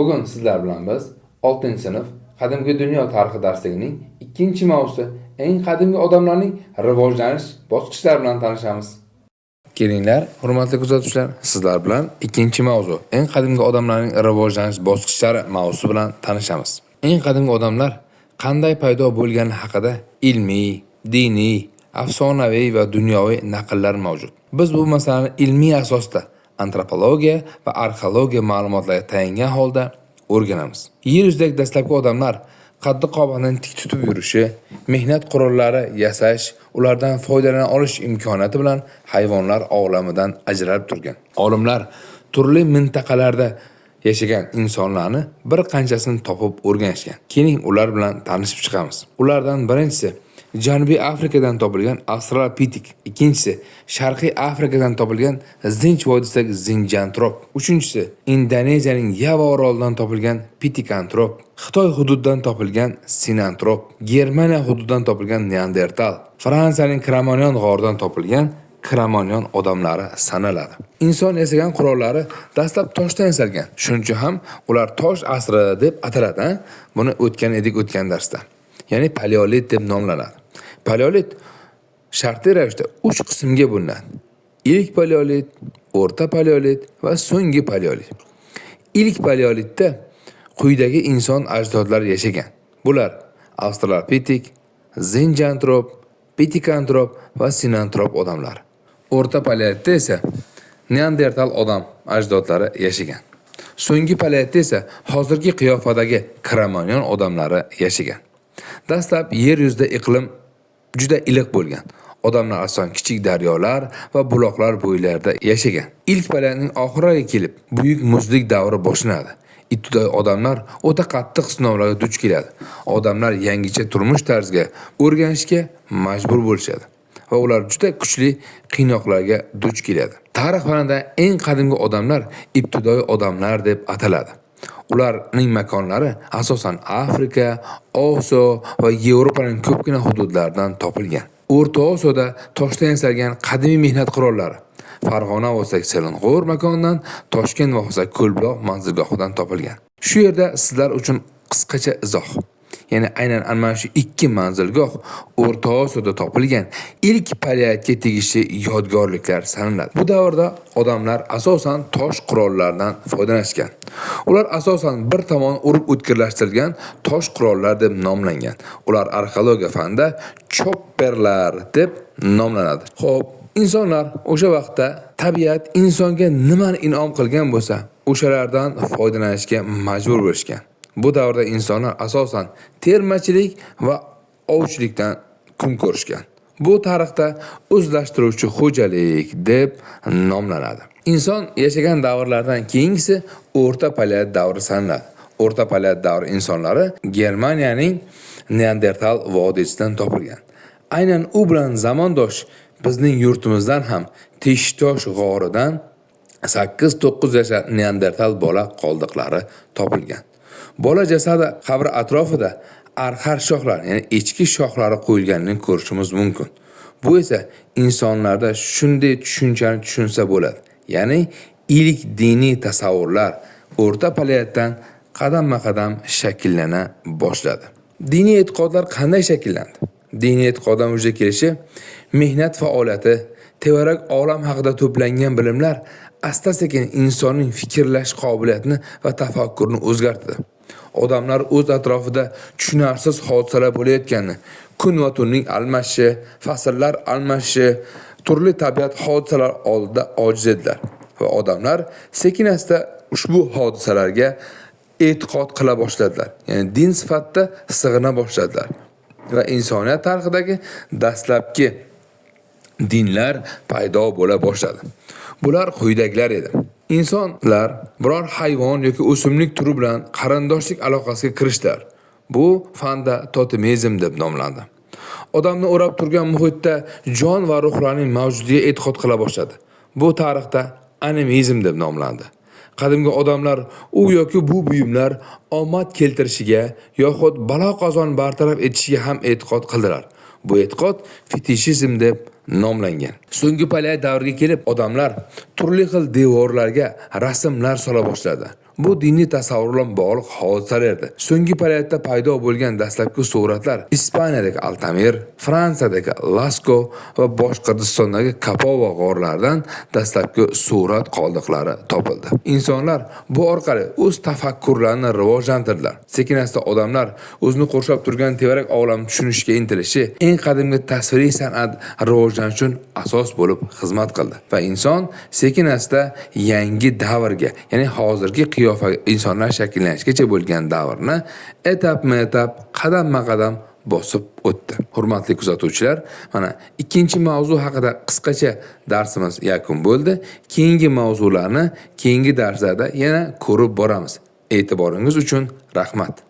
Bugun sizlar bilan biz 6-sinf Qadimgi dunyo tarixi darsining 2-mavzusi eng qadimgi odamlarning rivojlanish bosqichlari bilan tanishamiz. Kelinglar, hurmatli kuzatuvchilar, sizlar bilan 2-mavzu eng qadimgi odamlarning rivojlanish bosqichlari mavzusi bilan tanishamiz. Eng qadimgi odamlar qanday paydo bo'lgani haqida ilmiy, diniy, afsonaviy va dunyoviy naqllar mavjud. Biz bu masalani ilmiy asosda antropologiya va arxeologiya ma'lumotlariga tayangan holda o'rganamiz. Yer yuzidagi dastlabki odamlar qaddi qomatini tik tutib yurishi, mehnat qurollari yasash, ulardan foydalana olish imkoniyati bilan hayvonlar olamidan ajralib turgan. Olimlar turli mintaqalarda yashagan insonlarni bir qanchasini topib o'rganishgan. Keling ular bilan tanishib chiqamiz. Ulardan birinchisi Janubiy Afrikadan topilgan Australopitek, ikkinchisi Sharqiy Afrikadan topilgan Zinch vodiysidagi Zinjantrop, uchinchisi Indoneziyaning Yava orolidan topilgan Pitikantrop, Xitoy hududidan topilgan Sinantrop, Germaniya hududidan topilgan Neandertal, Fransiyaning Kramanion g'oridan topilgan Kramanion odamlari sanaladi. Inson yasagan qurollari dastlab toshdan yasalgan. Shuning uchun ham ular tosh asri deb ataladi. Buni o'tgan darsda. Ya'ni paleolit deb nomlanadi. Paleolit shartli ravishda 3 qismga bo'linadi. Ilk paleolit, o'rta paleolit va so'nggi paleolit. Ilk paleolitda quyidagi inson ajdodlari yashagan. Bular Australopitek, Zinjantrop, Pitikantrop va Sinantrop odamlari. O'rta paleolitda esa Neandertal odam ajdodlari yashagan. So'nggi paleolitda esa hozirgi qiyofadagi Kramanion odamlari yashagan. Dastlab yer yuzida iqlim juda iliq bo'lgan. Odamlar asosan kichik daryolar va buloqlar bo'ylarida yashagan. Ilk paleolitning oxiriga kelib, buyuk muzlik davri boshlanadi. Ibtidoiy odamlar o'ta qattiq sinovlarga duch keladi. Odamlar yangicha turmush tarziga o'rganishga majbur bo'lishadi va ular juda kuchli qiynoqlarga duch keladi. Tarix fanida eng qadimgi odamlar ibtidoiy odamlar deb ataladi. Ularning makonlari asosan Afrika, Osiyo va Yevropaning ko'pgina hududlaridan topilgan. O'rta Osiyoda toshdan yasalgan qadimiy mehnat qurollari Farg'ona va Seling'or makonidan, Toshkent va Ko'lbuloq manzilgohidan topilgan. Shu yerda sizlar uchun qisqacha izoh. Ya'ni aynan ana shu ikki manzilgoh O'rta Osiyoda topilgan ilk paleolitga tegishli yodgorliklar sanaladi. Bu davrda odamlar asosan tosh qurollaridan foydalanishgan. Ular asosan bir tomon urib o'tkirlashtirilgan tosh qurollar deb nomlangan. Ular arxeologiya fanida chopperlar deb nomlanadi. Xo'p, insonlar o'sha vaqtda tabiat insonga nimani in'om qilgan bo'lsa, o'shalardan foydalanishga majbur bo'lishgan. Bu davrda insonlar asosan termachilik va ovchilikdan kun ko'rishgan. Bu tarixda o'zlashtiruvchi xo'jalik deb nomlanadi. Inson yashagan davrlardan keyingisi o'rta paleolit davri sanaladi. O'rta paleolit davri insonlari Germaniyaning Neandertal vodiysidan topilgan. Aynan u bilan zamondosh bizning yurtimizdan ham Teshtosh g'oridan 8-9 yoshli Neandertal bola qoldiqlari topilgan. Bola jasadi qabr atrofida arxar shoxlar, ya'ni echki shoxlari qo'yilganini ko'rishimiz mumkin. Bu esa insonlarda shunday tushunchani tushunsa bo'ladi. Ya'ni ilk diniy tasavvurlar o'rta paleolitdan qadamma-qadam shakllana boshladi. Diniy e'tiqodlar qanday shakllandi? Diniy e'tiqoddan vujudga kelishi mehnat faoliyati, tevarak olam haqida to'plangan bilimlar asta-sekin insonning fikrlash qobiliyatini va tafakkurini o'zgartirdi. Odamlar o'z atrofida tushunarsiz hodisalar bo'layotganini, kun va tunning almashishi, fasllar almashishi, turli tabiat hodisalar oldida ojiz edilar va odamlar sekin-asta ushbu hodisalarga e'tiqod qila boshladilar. Ya'ni din sifatida sig'ina boshladilar va insoniyat tarixidagi dastlabki dinlar paydo bo'la boshladi. Bular quyidagilar edi. Insonlar biror hayvon yoki o'simlik turi bilan qarindoshlik aloqasiga kirishdilar. Bu fanda totemizm deb nomlandi. Odamni o'rab turgan muhitda jon va ruhlarning mavjudligiga e'tiqod qila boshladi. Bu tarixda animizm deb nomlandi. Qadimgi odamlar u yoki bu buyumlar omad keltirishiga yoxud balo qazon bartaraf etishiga ham e'tiqod qildilar. Bu e'tiqod fetishizm deb nomlangan. So'nggi paleolit davriga kelib odamlar turli xil devorlarga rasmlar sola boshladi. Bu diniy tasavvur bilan bog'liq hodisalardir. So'nggi paytda paydo bo'lgan dastlabki suratlar Ispaniyadagi Altamir, Fransiyadagi Lasko va Boshqirdistondagi Kapova g'orlaridan dastlabki surat qoldiqlari topildi. Insonlar bu orqali o'z tafakkurlarini rivojlantirdilar. Sekin-asta odamlar o'zini qurshab turgan tevarak olamni tushunishga intilishi eng qadimgi tasviriy san'at rivojlanishi uchun asos bo'lib xizmat qildi va inson sekin-asta yangi davrga, ya'ni hozirgi qiyofaga insonlar shakllanishgacha bo'lgan davrni etap-etap, qadamma-qadam bosib o'tdi. Hurmatli kuzatuvchilar, mana ikkinchi mavzu haqida qisqacha darsimiz yakun bo'ldi. Keyingi mavzularni keyingi darslarda yana ko'rib boramiz. E'tiboringiz uchun rahmat.